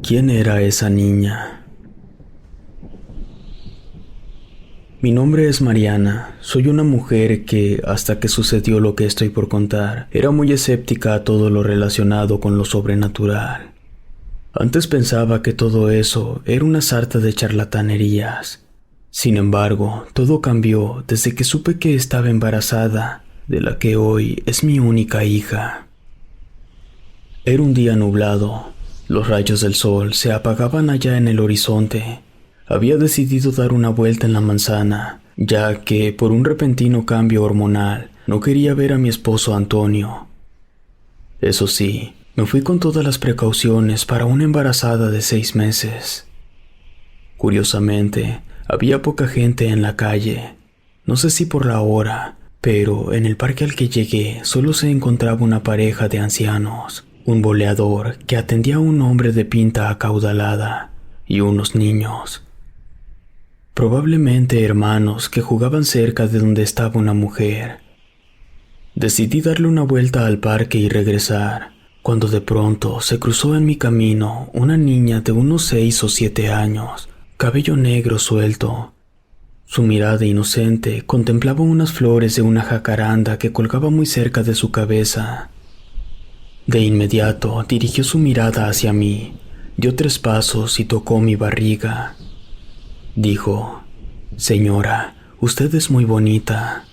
¿Quién era esa niña? Mi nombre es Mariana. Soy una mujer que, hasta que sucedió lo que estoy por contar, era muy escéptica a todo lo relacionado con lo sobrenatural. Antes pensaba que todo eso era una sarta de charlatanerías. Sin embargo, todo cambió desde que supe que estaba embarazada, de la que hoy es mi única hija. Era un día nublado. Los rayos del sol se apagaban allá en el horizonte. Había decidido dar una vuelta en la manzana, ya que, por un repentino cambio hormonal, no quería ver a mi esposo Antonio. Eso sí, me fui con todas las precauciones para una embarazada de 6 meses. Curiosamente, había poca gente en la calle. No sé si por la hora, pero en el parque al que llegué solo se encontraba una pareja de ancianos, un boleador que atendía a un hombre de pinta acaudalada y unos niños. Probablemente hermanos que jugaban cerca de donde estaba una mujer. Decidí darle una vuelta al parque y regresar, cuando de pronto se cruzó en mi camino una niña de unos 6 o 7 años, cabello negro suelto. Su mirada inocente contemplaba unas flores de una jacaranda que colgaba muy cerca de su cabeza. De inmediato dirigió su mirada hacia mí, dio 3 pasos y tocó mi barriga. Dijo: «Señora, usted es muy bonita».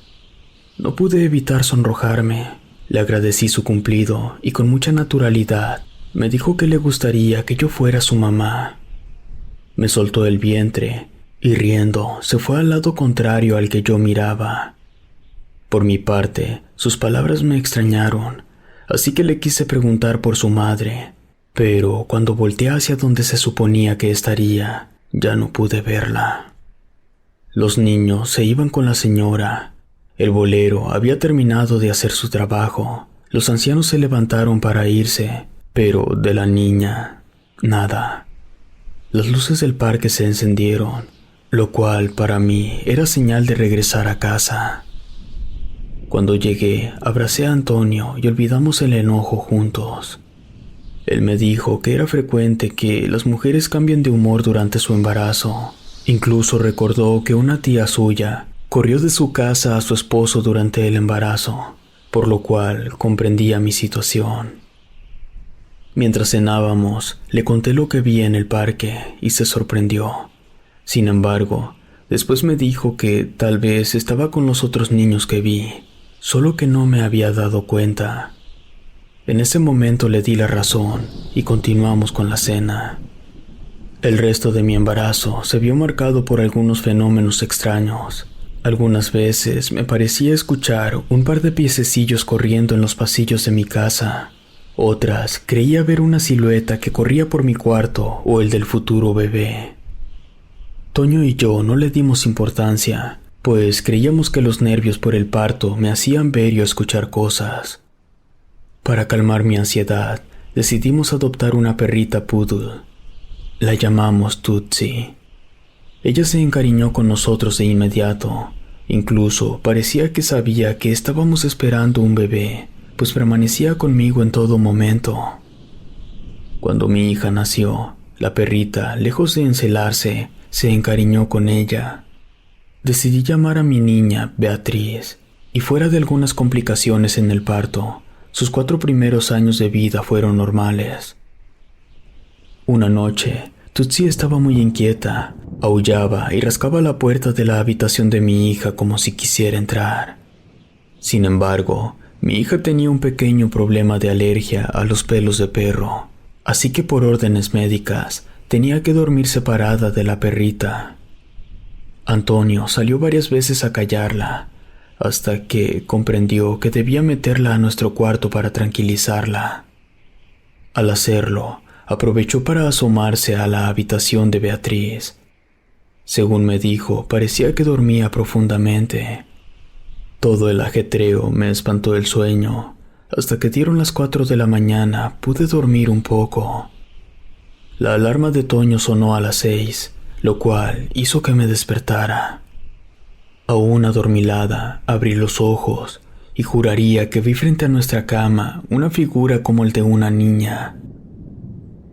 No pude evitar sonrojarme. Le agradecí su cumplido y con mucha naturalidad me dijo que le gustaría que yo fuera su mamá. Me soltó el vientre y riendo se fue al lado contrario al que yo miraba. Por mi parte, sus palabras me extrañaron, así que le quise preguntar por su madre, pero cuando volteé hacia donde se suponía que estaría, ya no pude verla. Los niños se iban con la señora. El bolero había terminado de hacer su trabajo. Los ancianos se levantaron para irse, pero de la niña, nada. Las luces del parque se encendieron, lo cual para mí era señal de regresar a casa. Cuando llegué, abracé a Antonio y olvidamos el enojo juntos. Él me dijo que era frecuente que las mujeres cambien de humor durante su embarazo. Incluso recordó que una tía suya corrió de su casa a su esposo durante el embarazo, por lo cual comprendía mi situación. Mientras cenábamos, le conté lo que vi en el parque y se sorprendió. Sin embargo, después me dijo que tal vez estaba con los otros niños que vi, solo que no me había dado cuenta. En ese momento le di la razón y continuamos con la cena. El resto de mi embarazo se vio marcado por algunos fenómenos extraños. Algunas veces me parecía escuchar un par de piececillos corriendo en los pasillos de mi casa. Otras creía ver una silueta que corría por mi cuarto o el del futuro bebé. Toño y yo no le dimos importancia, pues creíamos que los nervios por el parto me hacían ver y escuchar cosas. Para calmar mi ansiedad, decidimos adoptar una perrita poodle. La llamamos Tutsi. Ella se encariñó con nosotros de inmediato. Incluso parecía que sabía que estábamos esperando un bebé, pues permanecía conmigo en todo momento. Cuando mi hija nació, la perrita, lejos de encelarse, se encariñó con ella. Decidí llamar a mi niña Beatriz, y fuera de algunas complicaciones en el parto, sus 4 primeros años de vida fueron normales. Una noche, Tutsi estaba muy inquieta, aullaba y rascaba la puerta de la habitación de mi hija como si quisiera entrar. Sin embargo, mi hija tenía un pequeño problema de alergia a los pelos de perro, así que por órdenes médicas tenía que dormir separada de la perrita. Antonio salió varias veces a callarla, hasta que comprendió que debía meterla a nuestro cuarto para tranquilizarla. Al hacerlo, aprovechó para asomarse a la habitación de Beatriz. Según me dijo, parecía que dormía profundamente. Todo el ajetreo me espantó el sueño. Hasta que dieron las 4 de la mañana pude dormir un poco. La alarma de Toño sonó a las 6, lo cual hizo que me despertara. Aún adormilada, abrí los ojos y juraría que vi frente a nuestra cama una figura como el de una niña.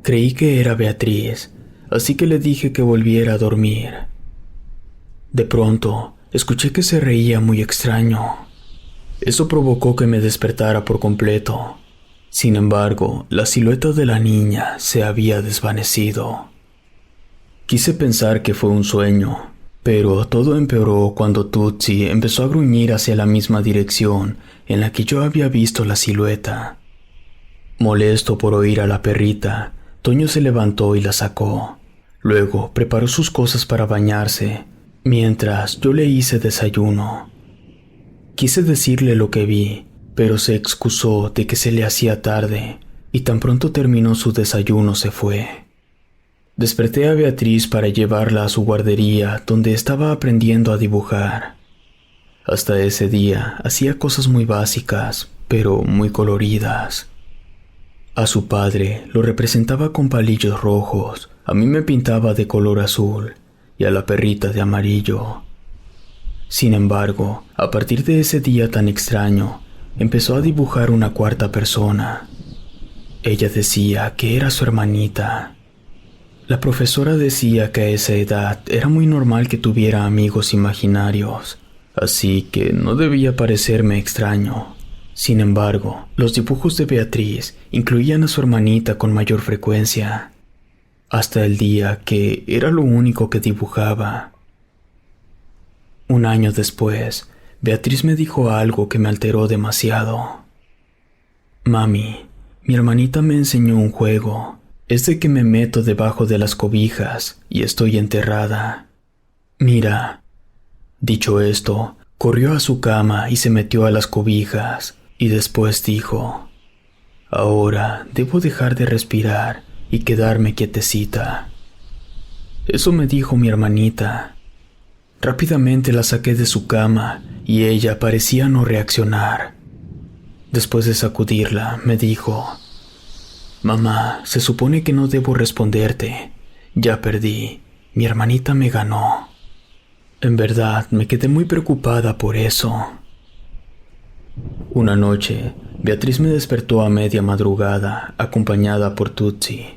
Creí que era Beatriz, así que le dije que volviera a dormir. De pronto, escuché que se reía muy extraño. Eso provocó que me despertara por completo. Sin embargo, la silueta de la niña se había desvanecido. Quise pensar que fue un sueño, pero todo empeoró cuando Tutsi empezó a gruñir hacia la misma dirección en la que yo había visto la silueta. Molesto por oír a la perrita, Toño se levantó y la sacó. Luego preparó sus cosas para bañarse, mientras yo le hice desayuno. Quise decirle lo que vi, pero se excusó de que se le hacía tarde, y tan pronto terminó su desayuno se fue. Desperté a Beatriz para llevarla a su guardería, donde estaba aprendiendo a dibujar. Hasta ese día hacía cosas muy básicas, pero muy coloridas. A su padre lo representaba con palillos rojos, a mí me pintaba de color azul y a la perrita de amarillo. Sin embargo, a partir de ese día tan extraño, empezó a dibujar una cuarta persona. Ella decía que era su hermanita. La profesora decía que a esa edad era muy normal que tuviera amigos imaginarios, así que no debía parecerme extraño. Sin embargo, los dibujos de Beatriz incluían a su hermanita con mayor frecuencia, hasta el día que era lo único que dibujaba. Un año después, Beatriz me dijo algo que me alteró demasiado. Mami, mi hermanita me enseñó un juego. Es de que me meto debajo de las cobijas y estoy enterrada. Mira. Dicho esto, corrió a su cama y se metió a las cobijas, y después dijo: ahora debo dejar de respirar y quedarme quietecita. Eso me dijo mi hermanita. Rápidamente la saqué de su cama y ella parecía no reaccionar. Después de sacudirla, me dijo: mamá, se supone que no debo responderte. Ya perdí. Mi hermanita me ganó. En verdad, me quedé muy preocupada por eso. Una noche, Beatriz me despertó a media madrugada, acompañada por Tutsi.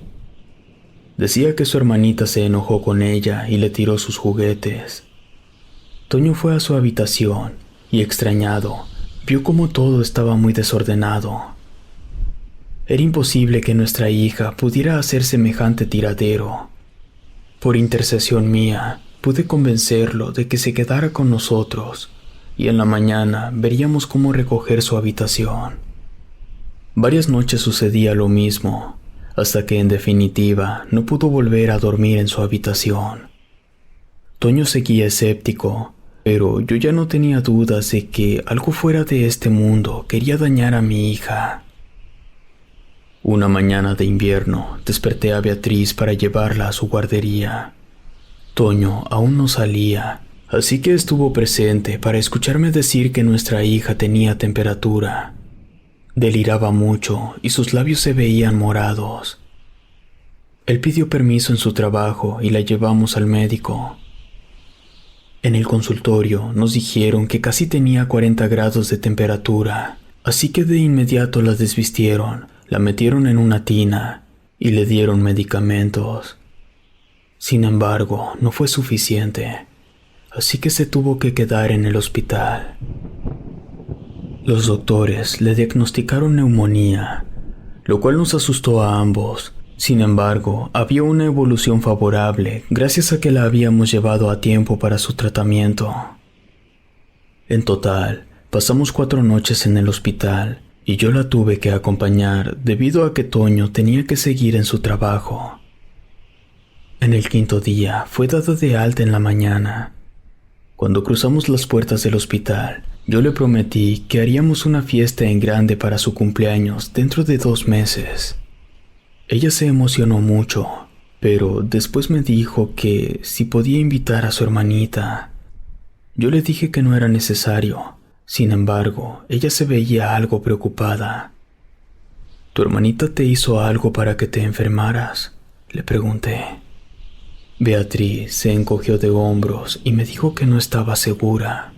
Decía que su hermanita se enojó con ella y le tiró sus juguetes. Toño fue a su habitación y, extrañado, vio cómo todo estaba muy desordenado. Era imposible que nuestra hija pudiera hacer semejante tiradero. Por intercesión mía, pude convencerlo de que se quedara con nosotros, y en la mañana veríamos cómo recoger su habitación. Varias noches sucedía lo mismo, hasta que en definitiva no pudo volver a dormir en su habitación. Toño seguía escéptico, pero yo ya no tenía dudas de que algo fuera de este mundo quería dañar a mi hija. Una mañana de invierno desperté a Beatriz para llevarla a su guardería. Toño aún no salía, así que estuvo presente para escucharme decir que nuestra hija tenía temperatura. Deliraba mucho y sus labios se veían morados. Él pidió permiso en su trabajo y la llevamos al médico. En el consultorio nos dijeron que casi tenía 40 grados de temperatura, así que de inmediato la desvistieron, la metieron en una tina y le dieron medicamentos. Sin embargo, no fue suficiente, así que se tuvo que quedar en el hospital. Los doctores le diagnosticaron neumonía, lo cual nos asustó a ambos. Sin embargo, había una evolución favorable gracias a que la habíamos llevado a tiempo para su tratamiento. En total, pasamos 4 noches en el hospital y yo la tuve que acompañar debido a que Toño tenía que seguir en su trabajo. En el 5.º día fue dada de alta en la mañana. Cuando cruzamos las puertas del hospital, yo le prometí que haríamos una fiesta en grande para su cumpleaños dentro de 2 meses. Ella se emocionó mucho, pero después me dijo que si podía invitar a su hermanita. Yo le dije que no era necesario. Sin embargo, ella se veía algo preocupada. ¿Tu hermanita te hizo algo para que te enfermaras?, le pregunté. Beatriz se encogió de hombros y me dijo que no estaba segura.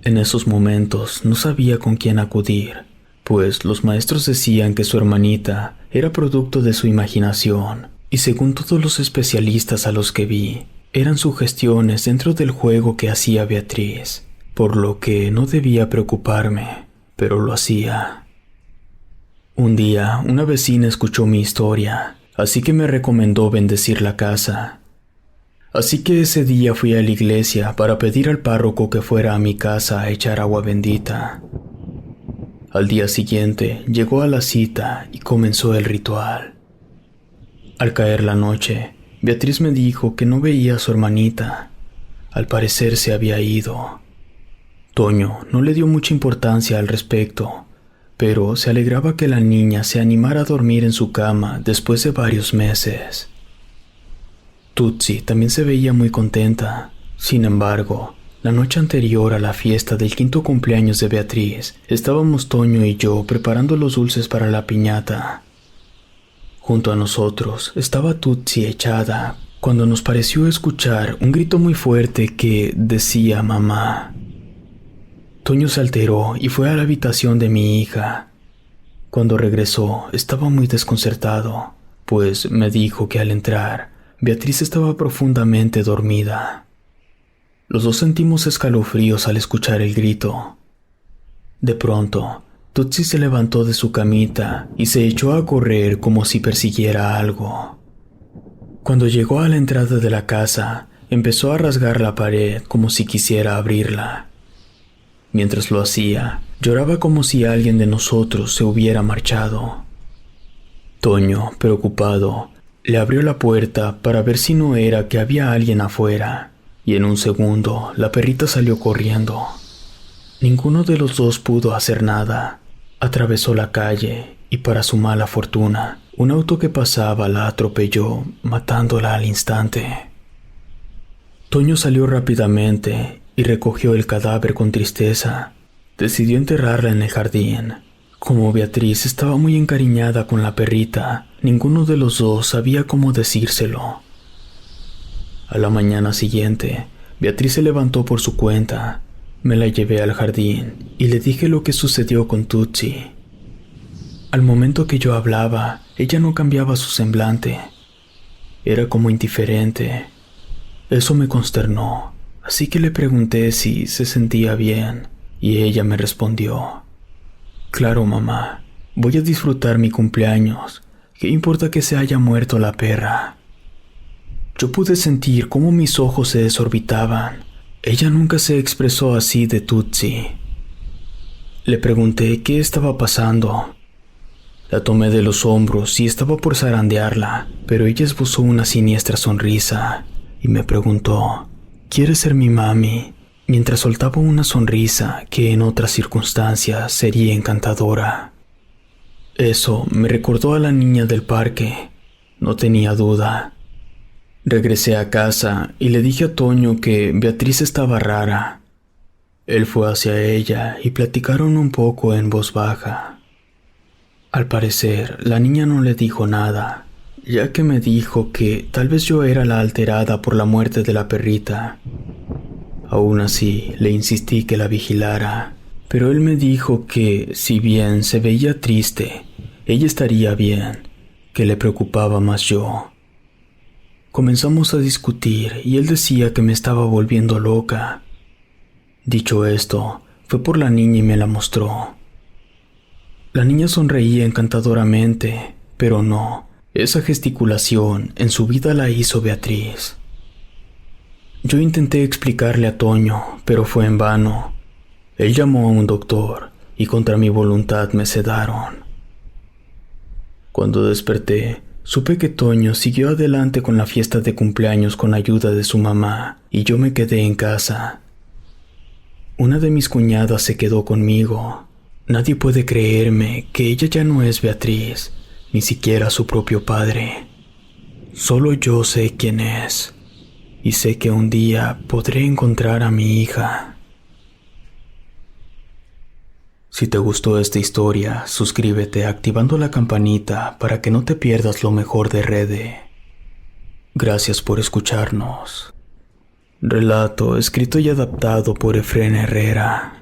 En esos momentos no sabía con quién acudir, pues los maestros decían que su hermanita era producto de su imaginación, y según todos los especialistas a los que vi, eran sugestiones dentro del juego que hacía Beatriz, por lo que no debía preocuparme, pero lo hacía. Un día, una vecina escuchó mi historia, así que me recomendó bendecir la casa. Así que ese día fui a la iglesia para pedir al párroco que fuera a mi casa a echar agua bendita. Al día siguiente llegó a la cita y comenzó el ritual. Al caer la noche, Beatriz me dijo que no veía a su hermanita. Al parecer se había ido. Toño no le dio mucha importancia al respecto, pero se alegraba que la niña se animara a dormir en su cama después de varios meses. Tutsi también se veía muy contenta. Sin embargo, la noche anterior a la fiesta del 5º cumpleaños de Beatriz, estábamos Toño y yo preparando los dulces para la piñata. Junto a nosotros estaba Tutsi echada, cuando nos pareció escuchar un grito muy fuerte que decía mamá. Toño se alteró y fue a la habitación de mi hija. Cuando regresó, estaba muy desconcertado, pues me dijo que al entrar, Beatriz estaba profundamente dormida. Los dos sentimos escalofríos al escuchar el grito. De pronto, Tutsi se levantó de su camita y se echó a correr como si persiguiera algo. Cuando llegó a la entrada de la casa, empezó a rasgar la pared como si quisiera abrirla. Mientras lo hacía, lloraba como si alguien de nosotros se hubiera marchado. Toño, preocupado, le abrió la puerta para ver si no era que había alguien afuera, y en un segundo la perrita salió corriendo. Ninguno de los dos pudo hacer nada. Atravesó la calle y, para su mala fortuna, un auto que pasaba la atropelló, matándola al instante. Toño salió rápidamente y recogió el cadáver con tristeza. Decidió enterrarla en el jardín. Como Beatriz estaba muy encariñada con la perrita, ninguno de los dos sabía cómo decírselo. A la mañana siguiente, Beatriz se levantó por su cuenta. Me la llevé al jardín y le dije lo que sucedió con Tutsi. Al momento que yo hablaba, ella no cambiaba su semblante. Era como indiferente. Eso me consternó, así que le pregunté si se sentía bien, y ella me respondió: «Claro, mamá, voy a disfrutar mi cumpleaños. ¿Qué importa que se haya muerto la perra?». Yo pude sentir cómo mis ojos se desorbitaban. Ella nunca se expresó así de Tutsi. Le pregunté qué estaba pasando. La tomé de los hombros y estaba por zarandearla, pero ella esbozó una siniestra sonrisa y me preguntó: «¿Quieres ser mi mami?», mientras soltaba una sonrisa que en otras circunstancias sería encantadora. Eso me recordó a la niña del parque. No tenía duda. Regresé a casa y le dije a Toño que Beatriz estaba rara. Él fue hacia ella y platicaron un poco en voz baja. Al parecer, la niña no le dijo nada, ya que me dijo que tal vez yo era la alterada por la muerte de la perrita. Aún así, le insistí que la vigilara, pero él me dijo que, si bien se veía triste, ella estaría bien, que le preocupaba más yo. Comenzamos a discutir y él decía que me estaba volviendo loca. Dicho esto, fue por la niña y me la mostró. La niña sonreía encantadoramente, pero no, esa gesticulación en su vida la hizo Beatriz. Yo intenté explicarle a Toño, pero fue en vano. Él llamó a un doctor y contra mi voluntad me sedaron. Cuando desperté, supe que Toño siguió adelante con la fiesta de cumpleaños con ayuda de su mamá y yo me quedé en casa. Una de mis cuñadas se quedó conmigo. Nadie puede creerme que ella ya no es Beatriz, ni siquiera su propio padre. Solo yo sé quién es, y sé que un día podré encontrar a mi hija. Si te gustó esta historia, suscríbete activando la campanita para que no te pierdas lo mejor de Rede. Gracias por escucharnos. Relato escrito y adaptado por Efrén Herrera.